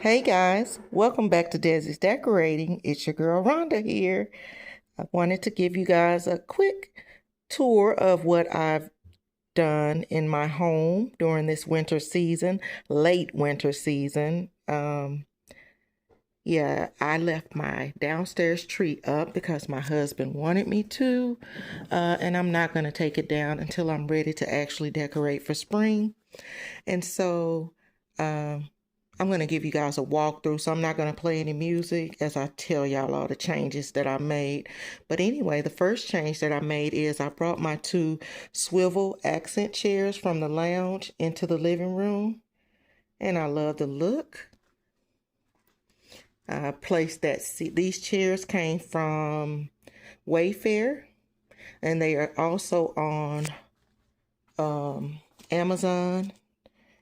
Hey guys, welcome back to Desi's Decorating. It's your girl Rhonda here. I wanted to give you guys a quick tour of what I've done in my home during this winter season, late winter season. Yeah, I left my downstairs tree up because my husband wanted me to, and I'm not going to take it down until I'm ready to actually decorate for spring. And so, um, I'm going to give you guys a walkthrough, so I'm not going to play any music as I tell y'all all the changes that I made. But anyway, the first change that I made is I brought my two swivel accent chairs from the lounge into the living room, and I love the look. I placed that seat. These chairs came from Wayfair, and they are also on Amazon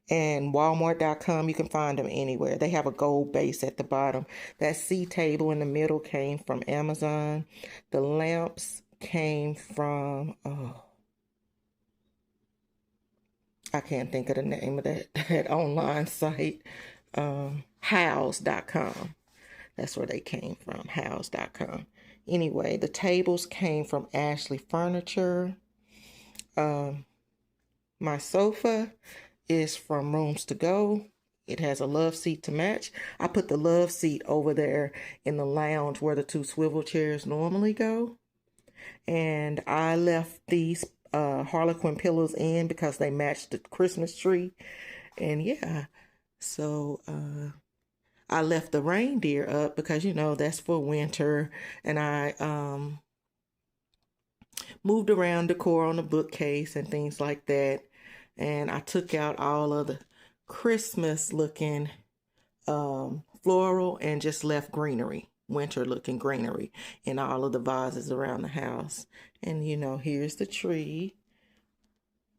and Walmart.com. You can find them anywhere. They have a gold base at the bottom. That C table in the middle came from Amazon. The lamps came from, oh, I can't think of the name of that online site. House.com. That's where they came from, house.com. Anyway, the tables came from Ashley Furniture. My sofa is from Rooms to Go. It has a love seat to match. I put the love seat over there in the lounge where the two swivel chairs normally go. And I left these Harlequin pillows in because they matched the Christmas tree. And yeah, so I left the reindeer up because, you know, that's for winter. And I moved around decor on the bookcase and things like that. And I took out all of the Christmas looking floral and just left greenery, winter looking greenery in all of the vases around the house. And you know, here's the tree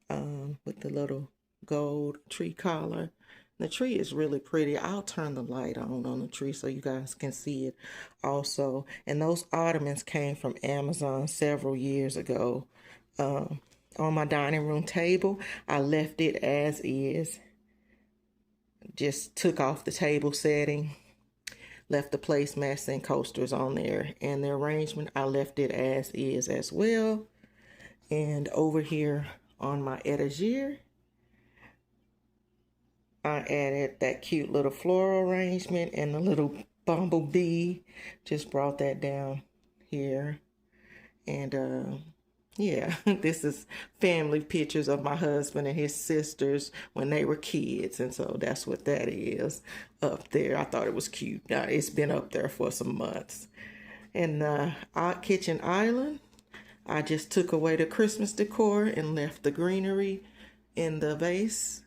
with the little gold tree collar. The tree is really pretty. I'll turn the light on the tree so you guys can see it also. And those ottomans came from Amazon several years ago. On my dining room table, I left it as is. Just took off the table setting, left the placemats and coasters on there, and the arrangement, I left it as is as well. And over here on my etagere, I added that cute little floral arrangement and the little bumblebee. Just brought that down here. And yeah, this is family pictures of my husband and his sisters when they were kids. And so that's what that is up there. I thought it was cute. Now, it's been up there for some months. And our kitchen island, I just took away the Christmas decor and left the greenery in the vase.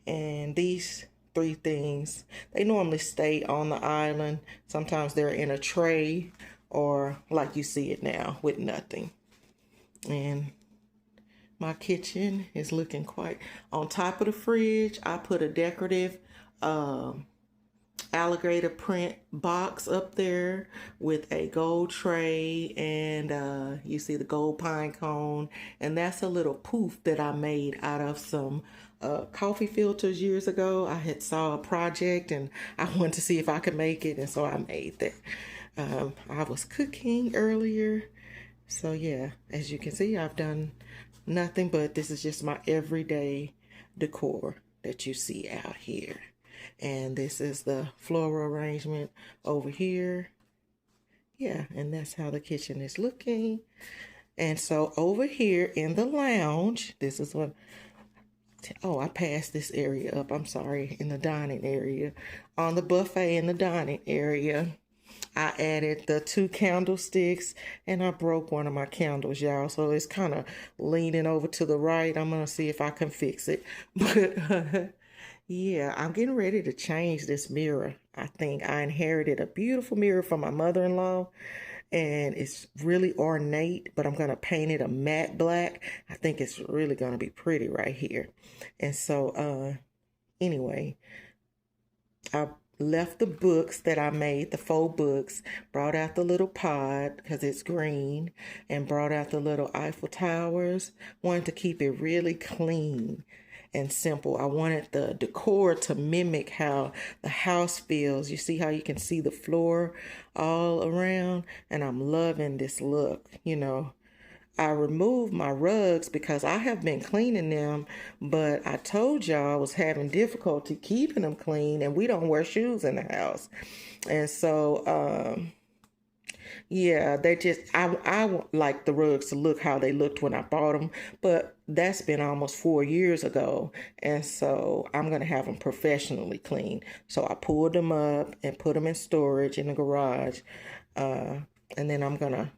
And these three things, they normally stay on the island. Sometimes they're in a tray or like you see it now with nothing. And my kitchen is looking quite, on top of the fridge, I put a decorative alligator print box up there with a gold tray, and you see the gold pine cone, and that's a little poof that I made out of some coffee filters years ago. I had saw a project and I wanted to see if I could make it, and so I made that. I was cooking earlier, so yeah, as you can see, I've done nothing, but this is just my everyday decor that you see out here. And this is the floral arrangement over here. Yeah, and that's how the kitchen is looking. And so over here in the lounge, this is what, oh, I passed this area up, I'm sorry, in the dining area. On the buffet in the dining area, I added the two candlesticks, and I broke one of my candles, y'all. So it's kind of leaning over to the right. I'm going to see if I can fix it. But yeah, I'm getting ready to change this mirror. I think I inherited a beautiful mirror from my mother-in-law, and it's really ornate, but I'm going to paint it a matte black. I think it's really going to be pretty right here. And so, anyway, I left the books that I made, the faux books, brought out the little pod because it's green, and brought out the little Eiffel Towers. Wanted to keep it really clean. and simple. I wanted the decor to mimic how the house feels. You see how you can see the floor all around, and I'm loving this look. I removed my rugs because I have been cleaning them, but I told y'all I was having difficulty keeping them clean, and we don't wear shoes in the house. And so, yeah, I like the rugs to look how they looked when I bought them, but that's been almost 4 years ago, and so I'm gonna have them professionally cleaned. So I pulled them up and put them in storage in the garage, and then I'm gonna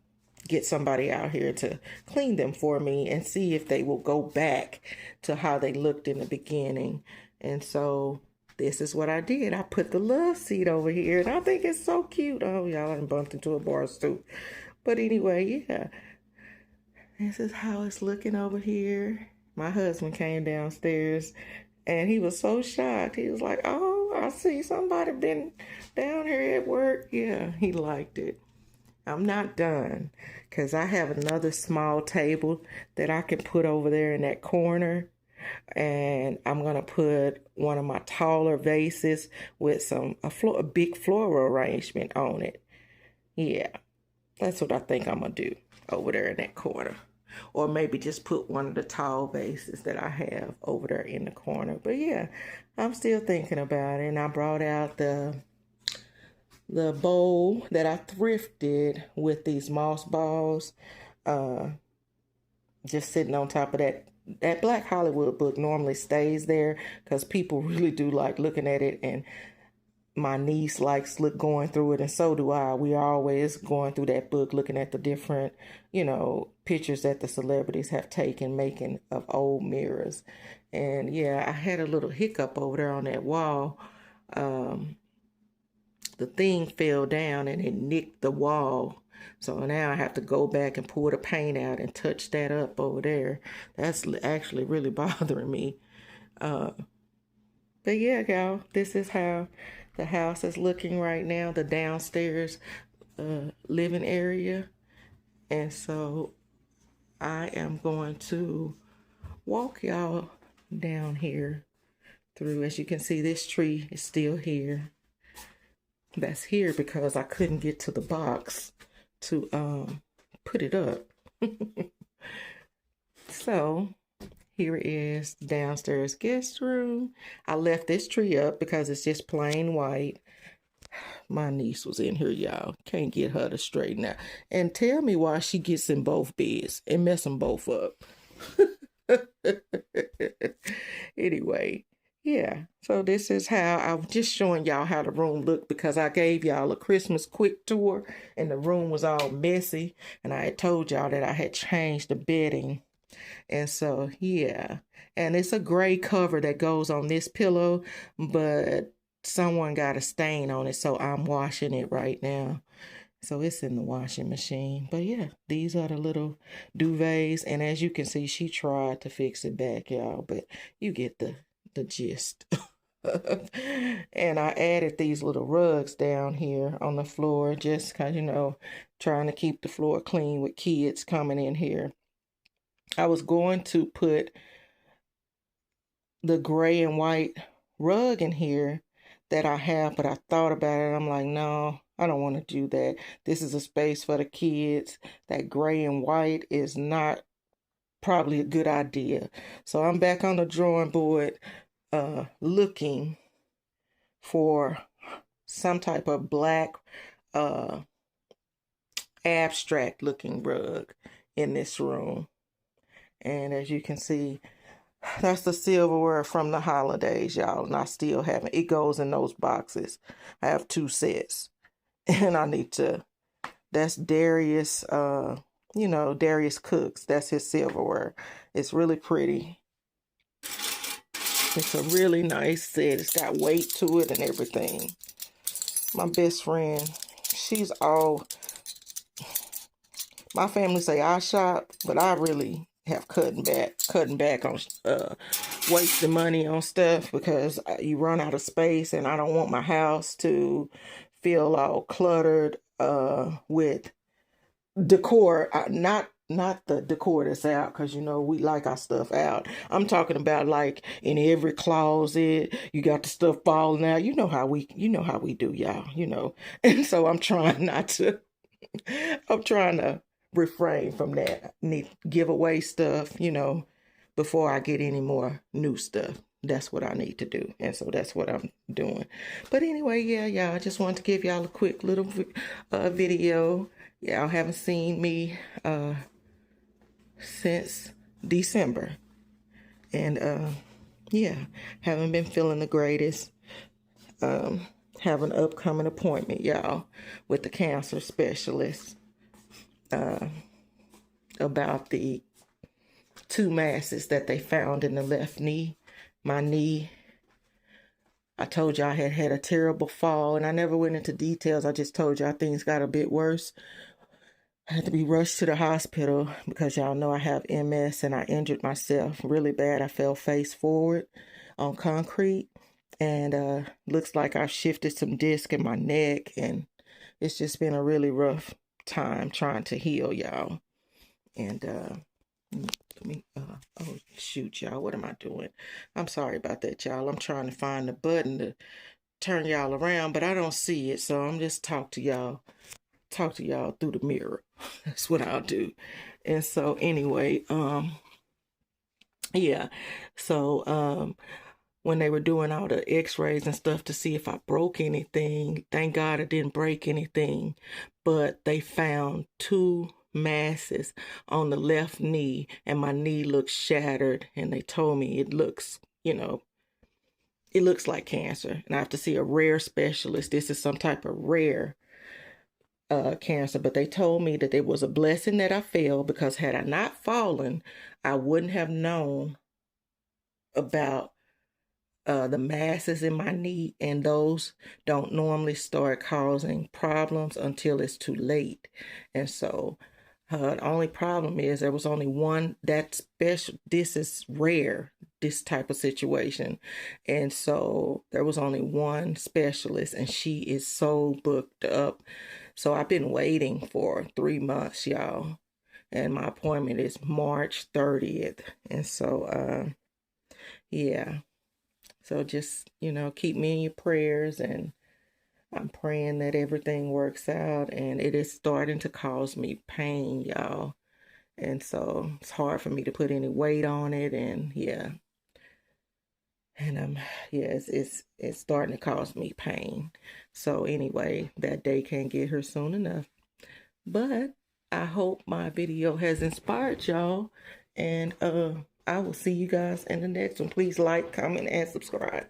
get somebody out here to clean them for me and see if they will go back to how they looked in the beginning. And so this is what I did. I put the love seat over here, and I think it's so cute. Oh, y'all, I bumped into a bar stool. But anyway, yeah, this is how it's looking over here. My husband came downstairs, and he was so shocked. He was like, oh, I see somebody been down here at work. Yeah, he liked it. I'm not done because I have another small table that I can put over there in that corner. And I'm going to put one of my taller vases with a big floral arrangement on it. Yeah, that's what I think I'm going to do over there in that corner. Or maybe just put one of the tall vases that I have over there in the corner. But yeah, I'm still thinking about it. And I brought out the bowl that I thrifted with these moss balls, just sitting on top of that Black Hollywood book normally stays there because people really do like looking at it, and my niece likes going through it, and so do I. We are always going through that book, looking at the different, pictures that the celebrities have taken, making of old mirrors. And yeah, I had a little hiccup over there on that wall. The thing fell down and it nicked the wall. So now I have to go back and pull the paint out and touch that up over there. That's actually really bothering me. But yeah, y'all, this is how the house is looking right now, the downstairs living area. And so I am going to walk y'all down here through. As you can see, this tree is still here. That's here because I couldn't get to the box to put it up. So here is the downstairs guest room. I left this tree up because it's just plain white. My niece was in here, y'all. Can't get her to straighten out. And tell me why she gets in both beds and mess them both up. Anyway, yeah, so this is how I'm just showing y'all how the room looked because I gave y'all a Christmas quick tour and the room was all messy, and I had told y'all that I had changed the bedding. And so, yeah, and it's a gray cover that goes on this pillow, but someone got a stain on it, so I'm washing it right now. So it's in the washing machine. But yeah, these are the little duvets. And as you can see, she tried to fix it back, y'all. But you get the gist. And I added these little rugs down here on the floor just because, trying to keep the floor clean with kids coming in here. I was going to put the gray and white rug in here that I have, but I thought about it. I'm like, no, I don't want to do that. This is a space for the kids. That gray and white is not probably a good idea. So I'm back on the drawing board looking for some type of black abstract looking rug in this room. And as you can see, that's the silverware from the holidays, y'all. And I still haven't. It goes in those boxes. I have 2 sets. And I need to. That's Darius, Darius Cooks. That's his silverware. It's really pretty. It's a really nice set. It's got weight to it and everything. My best friend, she's all. My family say I shop, but I really have cutting back on wasting money on stuff because you run out of space, and I don't want my house to feel all cluttered with decor. Not not the decor that's out, because you know we like our stuff out. I'm talking about like in every closet, you got the stuff falling out. You know how we do, y'all, you know. And so I'm trying not to I'm trying to refrain from that. Need give away stuff, you know, before I get any more new stuff. That's what I need to do. And so that's what I'm doing. But anyway, yeah, y'all, I just wanted to give y'all a quick little video. Y'all haven't seen me since December. And yeah, haven't been feeling the greatest. Have an upcoming appointment, y'all, with the cancer specialist about the 2 masses that they found in the left knee. My knee, I told you I had had a terrible fall, and I never went into details. I just told y'all things got a bit worse. I had to be rushed to the hospital because y'all know I have MS, and I injured myself really bad. I fell face forward on concrete, and looks like I've shifted some disc in my neck, and it's just been a really rough time trying to heal, y'all. And let me oh shoot, y'all, what am I doing? I'm sorry about that, y'all. I'm trying to find the button to turn y'all around, but I don't see it, so I'm just talk to y'all through the mirror. That's what I'll do. And so anyway, yeah, so when they were doing all the x-rays and stuff to see if I broke anything, thank God I didn't break anything, but they found 2 masses on the left knee, and my knee looks shattered, and they told me it looks, you know, it looks like cancer, and I have to see a rare specialist. This is some type of rare cancer, but they told me that it was a blessing that I fell, because had I not fallen, I wouldn't have known about the masses in my knee, and those don't normally start causing problems until it's too late. And so the only problem is there was only one that special. This is rare, this type of situation. And so there was only one specialist, and she is so booked up. So I've been waiting for 3 months, y'all. And my appointment is March 30th. And so, yeah. So just, you know, keep me in your prayers, and I'm praying that everything works out. And it is starting to cause me pain, y'all. And so it's hard for me to put any weight on it. And yeah. And yeah, it's starting to cause me pain. So anyway, that day can't get here soon enough. But I hope my video has inspired y'all. And I will see you guys in the next one. Please like, comment, and subscribe.